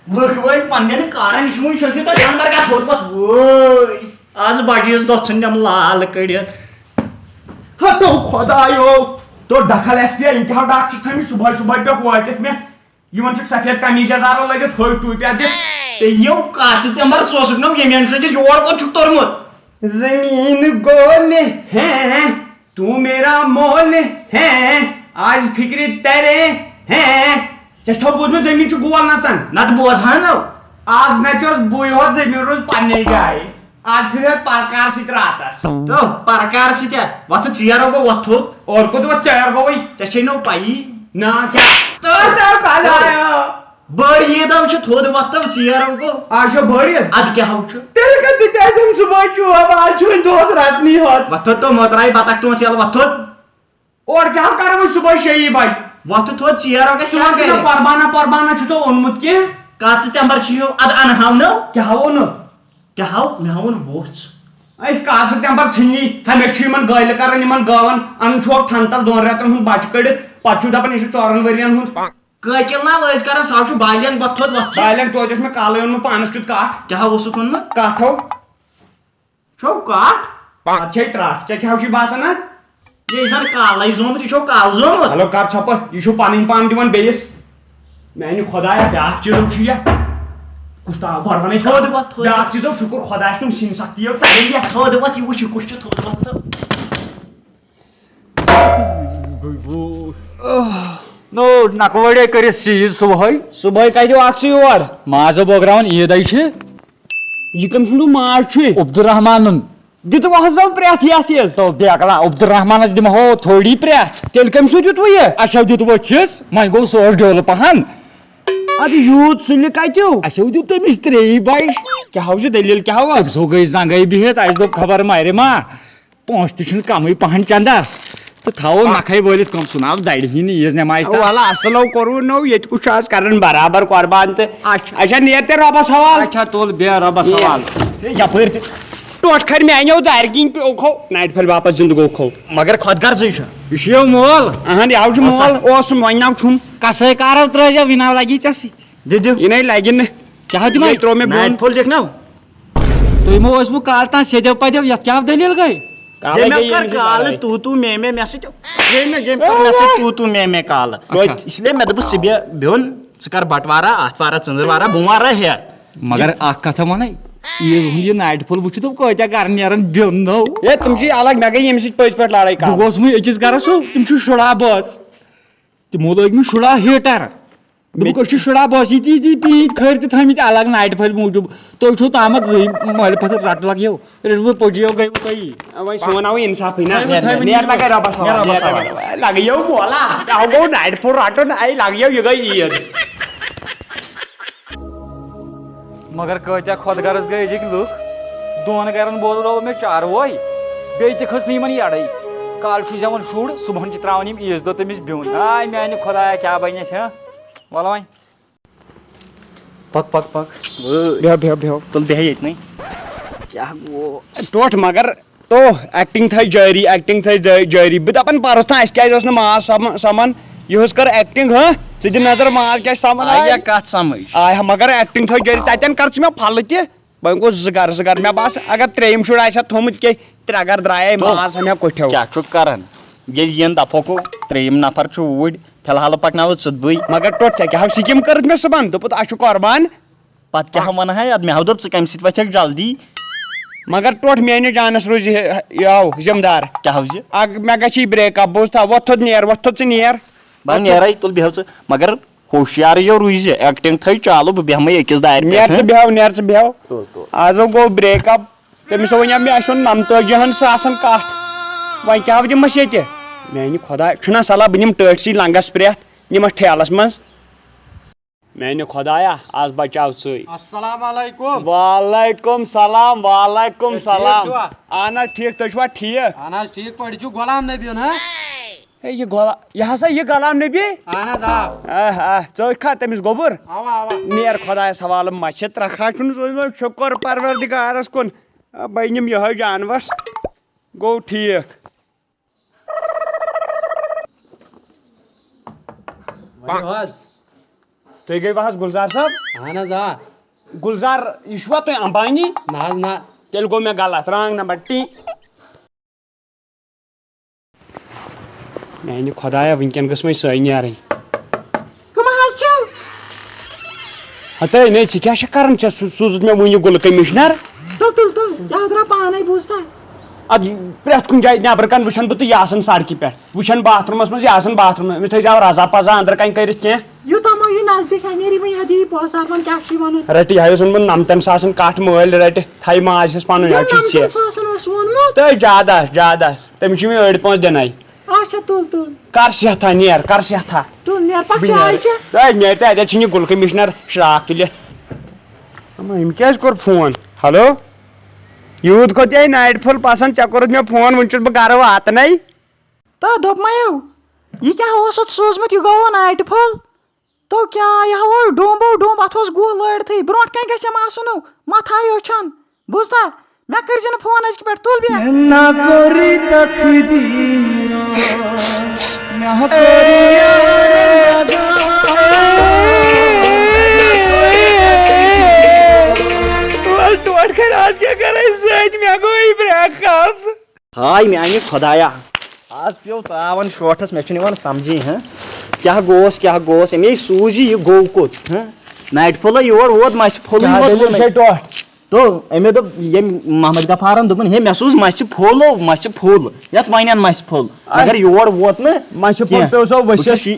Look वै पन्नेन कारण इशमुन शक्ति तो जानवर का छोट पास वै आज बाजीस गछन हम लाल कड़ियत हतो खुदायो तो ढकल एसपी इंतहा डाक थमी सुबह सुबह पे वाटित में यमन छ सफेद कमीज जारो लगित होय टूपिया दे ते यो काच तंबर सोसनो यमेन सति जोर को छु तरमुत जमीन गोल है तू मेरा मोल है आज फिक्र तेरे है चष्टो बुझ में जमीन छु गोल नचन नत बोझान आज नचोस बुय हो जमीन रोज पाने जाए आज फिर परकार सित रातस तो परकार सित वत चियारो को वथोत और को तो चार गो वही चछनो पाई ना क्या तो कालायो बड़ी दम छ थोद वत चियारो को आज बड़ी आज क्या हो छ तेल का बिता तुम सुबह छु अब आज छु दोस रात नहीं होत वथोत तो मतराई बातक तो चल वथोत और क्या कर वो सुबह शही भाई वत थोद चियारो के क्या क्या परबाना छु तो उन्मुत के काच तंबर छियो अद अनहावनो क्या हो न क्या हाउ मेहवन बोच ऐ काज तंबर छिनी हम एक्चुअली गइल करन यमन गवन अन छोक थंतल दोन रेतन हुन बाच कड़ित पाछु दपन इस चोरन वरियन हुन ककिल ना वस करन साव छु बालियन बथोत वत बाइलन तो जस में कालो में पानस कित काट क्या हाउ सु तुन काठो छौ काट अच्छे त्रास चे क्या छु बासन ये सन कालै जोम ति छौ काल जोम हेलो कार छप ये छु पानी पान दिवन बेस मैंने खुदाया ब्याह चीज छु या कुस्ता भरवने थोद वत ब्याह चीज शुक्र खुदा तुम सिन सकती हो चलिए थोद वत यु छु कुछ थोद वत नो नकवडे करे सीज सुबह काय जो आक्सी और माज बोग्रावन ईद छ ये कम सुनु मार छु अब्दुर्रहमान दित वहज प्रेथ याथ यस तो बेकला अब्दुर्रहमान दिम हो थोड़ी प्रेथ तेल कम सु दित ये अच्छा दित वछस मन गो सोर डोल पहन अब यूथ सुन कतो अच्छा दित तमिस त्रेई बाई क्या हो दलील क्या हो सो गई जंगई बिहत आज दो खबर मारे मा पोंस तिछन कम पहन चंदास तो थाओ नखै बोलित कम सुनाव जाइड ही नी यस नमाइस वाला असलो करू नो ये कुछ आज करन बराबर कुर्बान ते अच्छा नेते रबा सवाल अच्छा तोल बे रबा सवाल या पर टोट खर में आयो दारकिंग पे ओखो नाइट फल वापस जिंदगो खो मगर खदगर जै छ इशियो मोल अहन याव छ मोल ओस वनाव छुम कसै कार त्रज विना लागि चसी दे दे इनै लागिन क्या दिमा त्रो में नाइट फुल देखना तो मो ओस मु कालता सेदेव पदेव या क्या दलील गई गेम कर काल तू मैं मैसेज गेम कर मैसेज तू मैं काल इसलिए मैं दब सिबे बेन सकर बटवारा आठवारा चंद्रवारा बुमारा है मगर आख कथा मनै ये हुंदी नाइट फुल बुछ तो कोइता gar नेरन बेन नो ए तुमसी अलग मैं गई एमसी पैस पेट लड़ाई का गोस मु एकिस गरसो तुम छु शुड़ा बस तिमो लोग मु शुड़ा हेटर दुब को छु शुड़ा बस ती पीत खैर त थमित अलग नाइट फुल मुजुब तो छु तामक जई मले फसर राट लाग्यो रेडबो पजियो गई तई अब सोनाउ इंसाफ हैन नेर लगे रबा सवाल लाग्यो बोला जाओ गो नाइट फुल राटो आई लाग्यो ये गई मगर कत्या खुद गरज गई जिक लुक दोन गरन बोल रो में चार वोय बे त खस नी मन याडै काल छु जमन शुड सुबहन चित्रावनिम इज दो तमिस बिउन आय मैंने खुदाया क्या बने छ वाला भाई पक भेव तुल बेहयत नहीं क्या वो टोट मगर तो एक्टिंग थई जारी बत अपन परस था क्या न मास सामान यहस कर एक्टिंग ह सिद नजर मास क्या सामान आया कत समझ आय मगर एक्टिंग थई जारी ततन कर मे फल त बन को जगर मे बस अगर त्रेम शुड आसा थोमुत के त्रगर द्राय मास हम कोठ्यो क्या छु करन ये यन दफो को त्रेम नफर छु उड फिलहाल पकनाव सदबई मगर टोट क्या सिकिम कर मे सबन दोपत आछु कुर्बान पत क्या मन है अद मे दोप कम सित वथक जल्दी मगर टोट मेने जानस रोज याव जिम्मेदार क्या हो अग मे गछि ब्रेकअप बोस था वथोद नेर बन नेराई तुल बेहव मगर होशियार यो रुइज एक्टिंग थई चालू बेहम एकस दायर नेर बेहव तो आजो गो ब्रेकअप तमिस वन मे आसन नमतो जहन सासन काट वन क्या दिमस ये मैंने खुदा छुना सलाह बनिम टर्सी लंगस प्रेथ निमस ठेलस मज मैंने खुदाया आज बचाव सई अस्सलाम वालेकुम वालेकुम सलाम आना ठीक तो छवा ठीक आना ठीक पड़ी छु गुलाम नबी न ये गोला यहाँ से ये गुलाम नबी आना जा चल खा तमिस गोबर आवा नेर खुदा सवाल मछत रखा छुन शुक्र परवरदिगारस कुन बनिम यह जानवस गो ठीक تُہۍ گٔیوا حظ گُلزار صٲب؟ اہن حظ آ گُلزار یہِ چھُوا تُہۍ امبانی؟ نہ حظ نہ تیٚلہِ گوٚو مےٚ غلط رانٛگ نمبر ٹی میانہِ خۄدایا وٕنکٮ۪ن گٔژھ وۄنۍ سۄے نیرٕنۍ کٕم حظ چھِو ہتے نے ژٕ کیٛاہ چھکھ کران ژےٚ سوٗزُتھ مےٚ وٕنہِ گُلہٕ کٔمِشنر تُل یاد درٛاو پانے بوٗزتا ادٕ پرٛٮ۪تھ کُنہِ جایہِ نٮ۪برٕ کَنۍ وٕچھان بہٕ تہٕ یہِ آسان سڑکہِ پٮ۪ٹھ وٕچھان باتھ روٗمس منٛز یہِ آسان باتھ روٗم أمِس تھٲیزیو رضا پزا أنٛدرٕ کَنۍ کٔرِتھ کینٛہہ یوٗتاہ مو یہِ نزدیٖک نیری وۄنۍ ہدی پونٛسہٕ وۄنۍ کیٛاہ چھُے وَنُن رٹہِ یہِ اوس اوٚنمُت 90,000 کٹھ مٲلۍ رٹہِ تھایہِ ماجہِ ہس پنُن اَتہِ چھُ ژےٚ ساسن اوس ووٚنمُت تہٕ زیادٕ تٔمِس چھِ مےٚ أڑۍ پونٛسہٕ دِنَے اچھا تُل کر سیتھا نیر کر سیتھا تُل نیر پتہٕ چاے چےٚ نیرِ تہٕ اَتٮ۪تھ چھِنہٕ یہِ گُلہٕ کٔمِشنر شراکھ تُلِتھ أمۍ کیٛازِ کوٚر فون ہیلو یوٗت کھوٚت ژےٚ نایٹ فُل پسنٛد ژےٚ کوٚرُتھ مےٚ فون وٕنہِ چھُس بہٕ گرٕ واتنَے تہٕ دوٚپمَیو یہِ کیٛاہ اوسُتھ سوٗزمُت یہِ گوٚو نایٹہِ پھوٚل تو کیٛاہ یہِ ہا ڈوٗمبو ڈوٗمب اَتھ اوس گُہہ لٲرتھٕے برونٛٹھ کَنۍ گژھٮ۪م آسُن مَتھ ہاے أچھن بوٗزتا مےٚ کٔرزِ نہٕ فون أزکہِ پٮ۪ٹھ تُل ہاے میانہِ خۄدایا آز پیٚو تاون شوٹھس مےٚ چھُنہٕ یِوان سمجھی کیٛاہ گوس اَمے سوٗز یہِ گوٚو کوٚت نایٹ پھوٚلے یور ووت مَسہِ پھوٚلٕے تو أمۍ دوٚپ ییٚمۍ محمد غفارن دوٚپُن ہے مےٚ سوٗز مَسہِ پھوٚل یتھ وَنٮ۪ن مَسہِ پھوٚل مگر یور ووت نہٕ مَسہِ پھوٚل پیٚو سو ؤسِتھ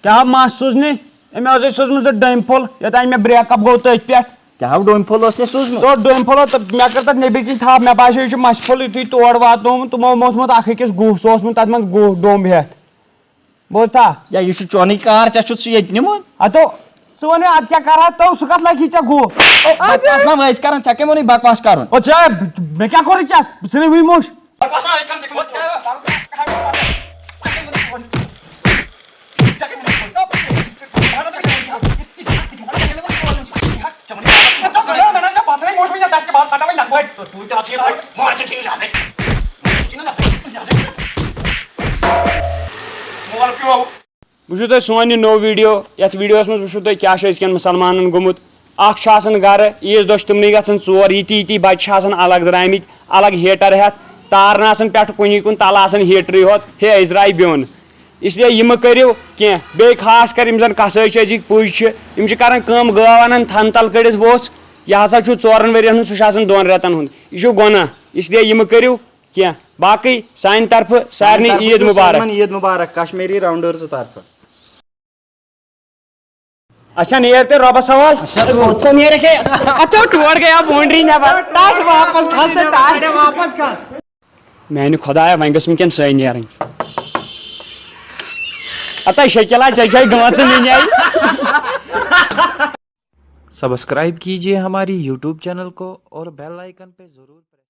کیٛاہ مَس سوٗزنہِ أمۍ ٲسٕے سوٗزمٕژ ڈٔمۍ پھوٚل یوٚتانۍ مےٚ بریک اپ گوٚو تٔتھۍ پٮ۪ٹھ کیٛاہ ڈوٗنۍ پھوٚل اوس مےٚ سوٗزمُت ڈوٗنۍ پھوٚل تہٕ مےٚ کٔر تَتھ نیٚبرۍ کِنۍ تھپھ مےٚ باسیو یہِ چھُ مَسہِ پھوٚل یِتھُے تور واتنومُت تِمو موتھمُت اکھ أکِس گُہہ سُہ اوسمُت تتھ منٛز گُہہ ڈوٚمب ہٮ۪تھ بوٗزتھا یا یہِ چھُ چونٕے کار ژےٚ چھُتھ سُہ ییٚتہِ نِمُت ہتو ژٕ وَن مےٚ اَدٕ کیٛاہ کرہا تو سُہ کتھ لگی ژےٚ گُہہ بکواس نہ ٲسۍ کران ژےٚ کٔمۍ ووٚنُے بکواس کرُن او ژےٚ مےٚ کیٛاہ کوٚرُے ژےٚ بہٕ ژھٕنَے وٕنۍ موٚش وٕچھِو تُہۍ سون یہِ نوٚو ویٖڈیو یَتھ ویٖڈیوَس منٛز وٕچھِو تُہۍ کیٛاہ چھُ أزکٮ۪ن مُسلمانن گوٚمُت اکھ چھُ آسان گرٕ عیٖز دۄہ چھِ تِمنٕے گژھان ژور یِتی بچہِ چھِ آسان الگ درٛامٕتۍ الگ ہیٹر ہٮ۪تھ تار نہٕ آسان پٮ۪ٹھٕ کُنی کُن تلہٕ آسان ہیٹرٕے یوت ہے أسۍ درٛاے بیوٚن اسلیے یہِ مہٕ کٔرِو کینٛہہ بیٚیہِ خاص کر یِم زن کسٲے چھِ أزِکۍ پُج چھِ یِم چھِ کران کٲم گٲو انان تھن تل کٔڑِتھ ووٚژھ یہِ ہسا چھُ 4 ؤرین ہُنٛد سُہ چھُ آسان 2 رٮ۪تن ہُنٛد یہِ چھُ گۄناہ اسلیے یہِ مہٕ کٔرِو کینٛہہ باقٕے سانہِ طرفہٕ سارنٕے عیٖد مُبارک عیٖد مُبارک کشمیٖری راونڈٲرزٕ طرفہٕ اچھا نیر تیٚلہِ رۄبس حوال ٹوٹھ گٔیا بونڈری نٮ۪بر میانہِ خۄدایا وۄنۍ گٔژھ وٕنکٮ۪ن سۄے نیرٕنۍ اتا شکیلا ژےٚ چھے گٲژٕ نِنہِ سبسکرائب کیجیے ہماری یوٹیوب چینل کو اور بیل آئیکن پہ ضرور